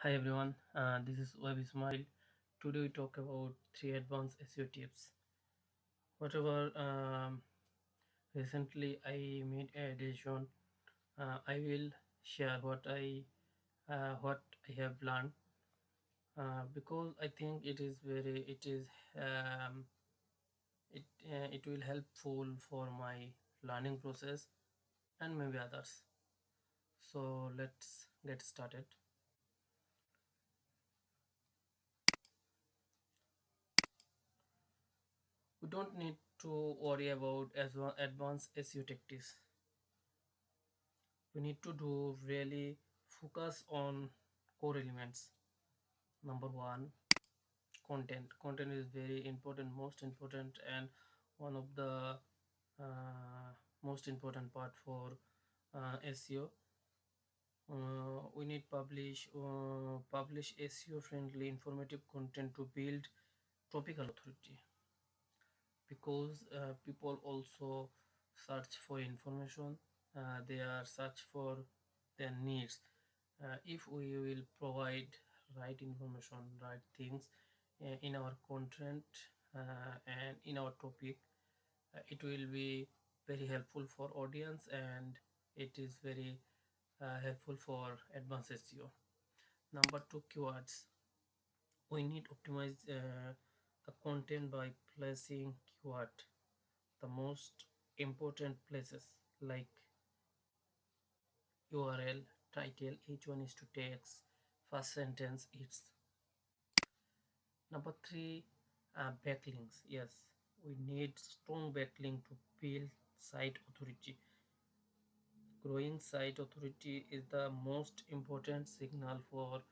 Hi everyone, this is WEB Ismail. Today we talk about 3 advanced SEO tips. Whatever recently I made a decision, I will share what I have learned because I think um, it will helpful for my learning process and maybe others. So let's get started. We don't need to worry about as well advanced SEO tactics. We need to do really focus on core elements. Number one, content is very important, most important, and one of the most important part for SEO. We need publish SEO friendly informative content to build topical authority, because people also search for information. They are search for their needs. If we will provide right information, right things in our content and in our topic, it will be very helpful for audience, and it is very helpful for advanced SEO. Number two, keywords. We need optimize the content by placing keyword the most important places, like URL, title, H1 is to text, first sentence. It's number three, backlinks. Yes, we need strong backlink to build site authority. Growing site authority is the most important signal for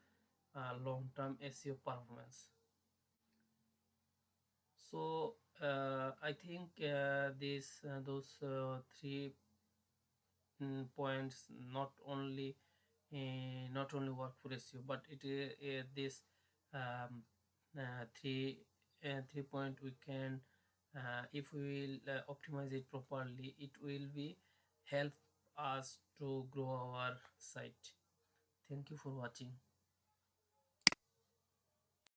long-term SEO performance. So I think those three points not only work for SEO, but it this um, three point we can, if we will optimize it properly, it will be help us to grow our site. Thank you for watching.